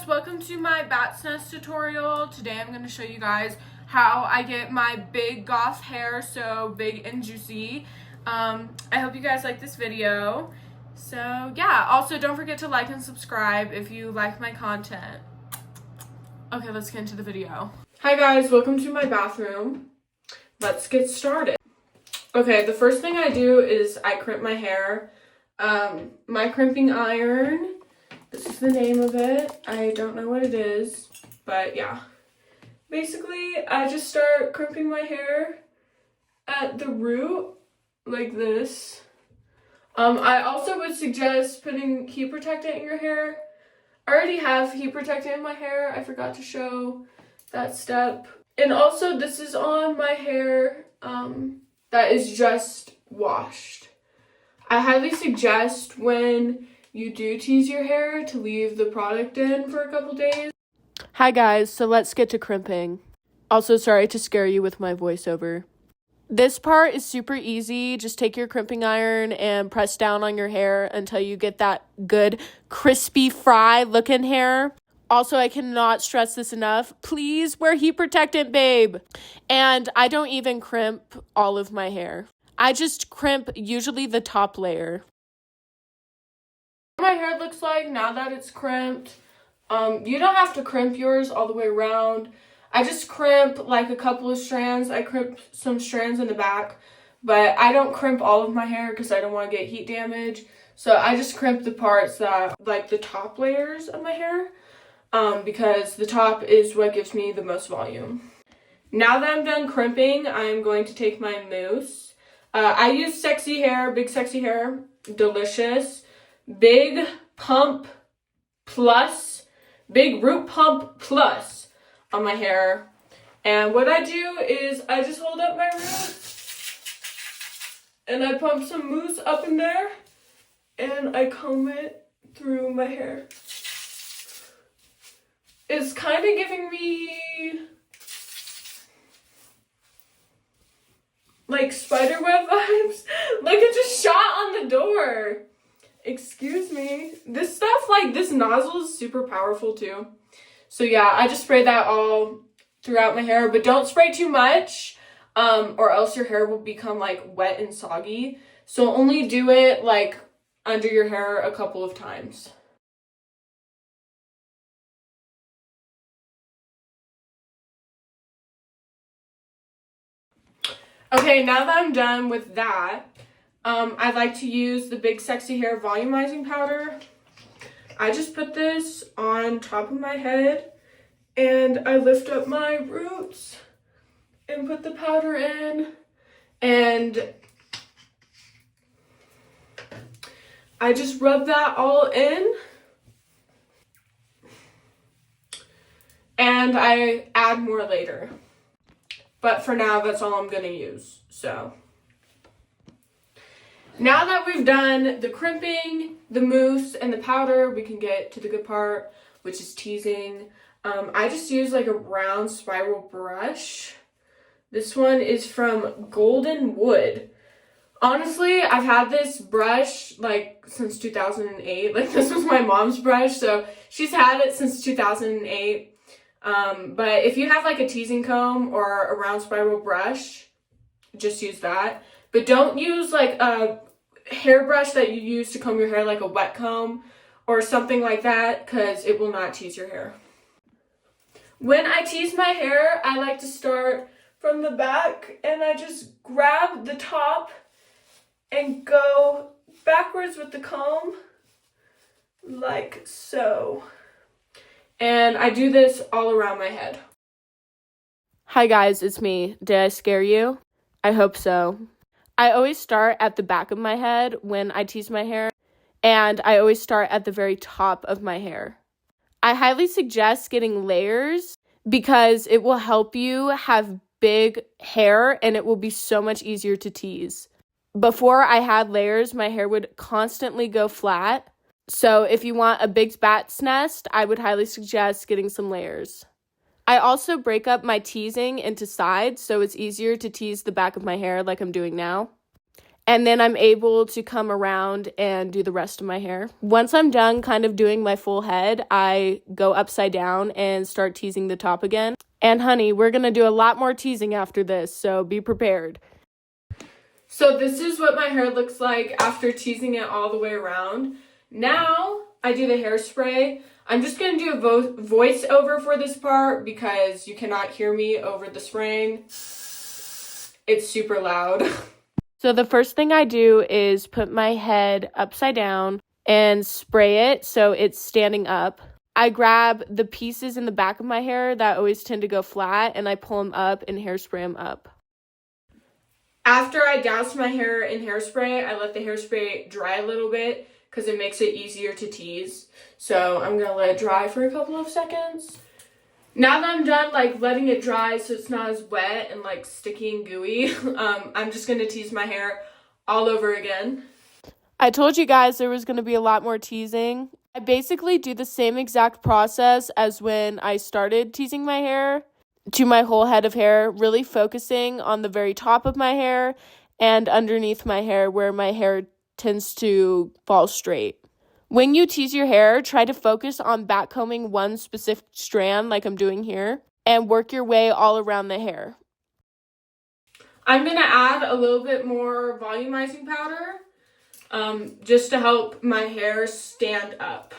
welcome to my bat's nest tutorial. Today I'm going to show you guys how I get my big goth hair so big and juicy. I hope you guys like this video. So yeah, also don't forget to like and subscribe if you like my content. Okay, let's get into the video. Hi guys, welcome to my bathroom. Let's get started. Okay, the first thing I do is I crimp my hair. My crimping iron. This is the name of it. I don't know what it is, but yeah. Basically, I just start crimping my hair at the root, like this. I also would suggest putting heat protectant in your hair. I already have heat protectant in my hair. I forgot to show that step. And also, this is on my hair that is just washed. I highly suggest when you do tease your hair to leave the product in for a couple days. Hi guys, so let's get to crimping. Also, sorry to scare you with my voiceover. This part is super easy. Just take your crimping iron and press down on your hair until you get that good crispy fry looking hair. Also, I cannot stress this enough. Please wear heat protectant, babe. And I don't even crimp all of my hair. I just crimp usually the top layer. My hair looks like now that it's crimped. You don't have to crimp yours all the way around. I just crimp like a couple of strands. I crimp some strands in the back, but I don't crimp all of my hair because I don't want to get heat damage. So I just crimp the parts that like the top layers of my hair, because the top is what gives me the most volume. Now that I'm done crimping, I'm going to take my mousse. I use Sexy Hair, Big Sexy Hair, Delicious. Big Pump Plus, Big Root Pump Plus on my hair. And what I do is I just hold up my roots and I pump some mousse up in there and I comb it through my hair. It's kind of giving me like spiderweb vibes. Like it just shot on the door. Excuse me. This stuff, like this nozzle is super powerful too. So yeah, I just spray that all throughout my hair, but don't spray too much or else your hair will become like wet and soggy. So only do it like under your hair a couple of times. Okay, now that I'm done with that, I like to use the Big Sexy Hair Volumizing Powder. I just put this on top of my head and I lift up my roots and put the powder in and I just rub that all in and I add more later. But for now, that's all I'm gonna use, so. Now that we've done the crimping, the mousse, and the powder, we can get to the good part, which is teasing. I just use like a round spiral brush. This one is from Golden Wood. Honestly, I've had this brush like since 2008. Like this was my mom's brush, so she's had it since 2008. But if you have like a teasing comb or a round spiral brush, just use that. But don't use like a hairbrush that you use to comb your hair, like a wet comb or something like that, because it will not tease your hair. When I tease my hair, I like to start from the back and I just grab the top and go backwards with the comb like so. And I do this all around my head. Hi guys, it's me. Did I scare you? I hope so. I always start at the back of my head when I tease my hair, and I always start at the very top of my hair. I highly suggest getting layers because it will help you have big hair and it will be so much easier to tease. Before I had layers, my hair would constantly go flat. So if you want a big bat's nest, I would highly suggest getting some layers. I also break up my teasing into sides so it's easier to tease the back of my hair like I'm doing now. and then I'm able to come around and do the rest of my hair. Once I'm done kind of doing my full head, I go upside down and start teasing the top again. And honey, we're gonna do a lot more teasing after this, so be prepared. So this is what my hair looks like after teasing it all the way around. Now I do the hairspray. I'm just going to do a voiceover for this part because you cannot hear me over the spraying. It's super loud. So the first thing I do is put my head upside down and spray it so it's standing up. I grab the pieces in the back of my hair that always tend to go flat and I pull them up and hairspray them up. After I douse my hair in hairspray, I let the hairspray dry a little bit because it makes it easier to tease. So I'm going to let it dry for a couple of seconds. Now that I'm done letting it dry so it's not as wet and sticky and gooey, I'm just going to tease my hair all over again. I told you guys there was going to be a lot more teasing. I basically do the same exact process as when I started teasing my hair to my whole head of hair, really focusing on the very top of my hair and underneath my hair where my hair tends to fall straight. When you tease your hair, try to focus on backcombing one specific strand like I'm doing here and work your way all around the hair. I'm going to add a little bit more volumizing powder just to help my hair stand up.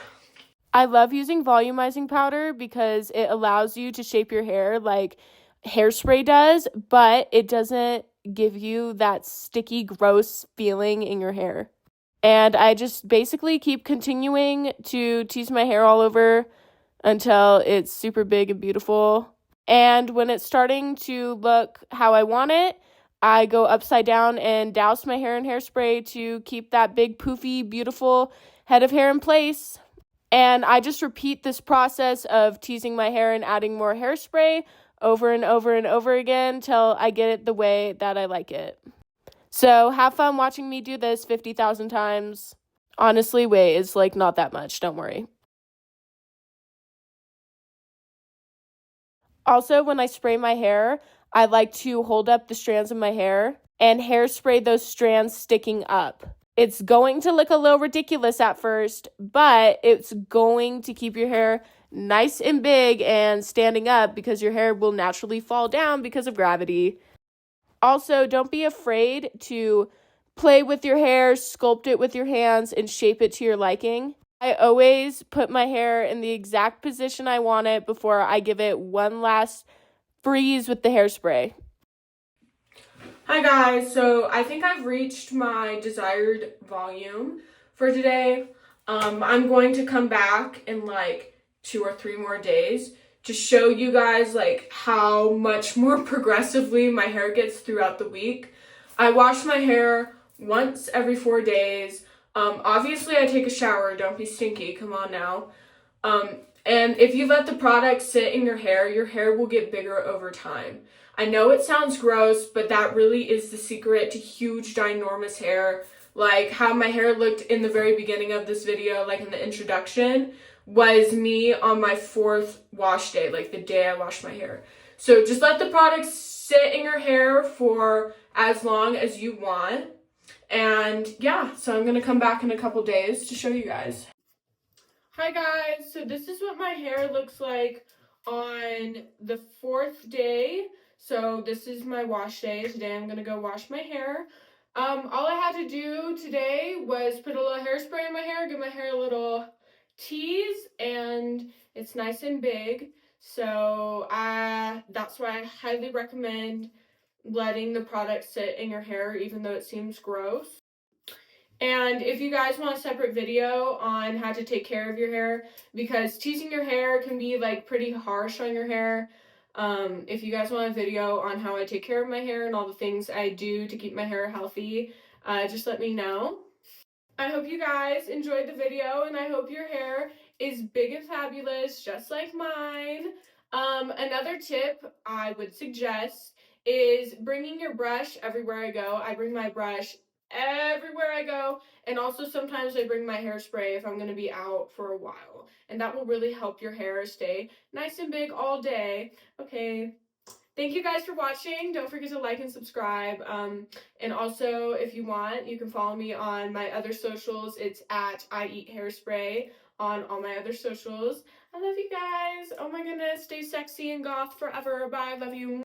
I love using volumizing powder because it allows you to shape your hair like hairspray does, but it doesn't give you that sticky, gross feeling in your hair. And I just basically keep continuing to tease my hair all over until it's super big and beautiful. And when it's starting to look how I want it, I go upside down and douse my hair in hairspray to keep that big, poofy, beautiful head of hair in place. And I just repeat this process of teasing my hair and adding more hairspray over and over and over again till I get it the way that I like it. So have fun watching me do this 50,000 times. Honestly, wait, it's not that much, don't worry. Also, when I spray my hair, I like to hold up the strands of my hair and hairspray those strands sticking up. It's going to look a little ridiculous at first, but it's going to keep your hair nice and big and standing up because your hair will naturally fall down because of gravity. Also, don't be afraid to play with your hair, sculpt it with your hands, and shape it to your liking. I always put my hair in the exact position I want it before I give it one last freeze with the hairspray. Hi guys, so I think I've reached my desired volume for today. I'm going to come back in 2 or 3 more days to show you guys how much more progressively my hair gets throughout the week. I wash my hair once every 4 days. Obviously I take a shower, don't be stinky, come on now. And if you let the product sit in your hair will get bigger over time. I know it sounds gross, but that really is the secret to huge, ginormous hair. Like how my hair looked in the very beginning of this video, in the introduction, was me on my 4th wash day, the day I washed my hair. So just let the product sit in your hair for as long as you want. And yeah, so I'm gonna come back in a couple days to show you guys. Hi guys, so this is what my hair looks like on the 4th day. So this is my wash day. Today I'm gonna go wash my hair. All I had to do today was put a little hairspray in my hair, give my hair a little tease, and it's nice and big. So that's why I highly recommend letting the product sit in your hair even though it seems gross. And if you guys want a separate video on how to take care of your hair, because teasing your hair can be pretty harsh on your hair, if you guys want a video on how I take care of my hair and all the things I do to keep my hair healthy, just let me know. I hope you guys enjoyed the video and I hope your hair is big and fabulous just like mine. Another tip I would suggest is bringing your brush everywhere I go. I bring my brush everywhere I go, and also sometimes I bring my hairspray if I'm going to be out for a while, and that will really help your hair stay nice and big all day. Okay, thank you guys for watching. Don't forget to like and subscribe. And also, if you want, you can follow me on my other socials. It's at I.eat.hairspray on all my other socials. I love you guys. Oh my goodness. Stay sexy and goth forever. Bye. Love you.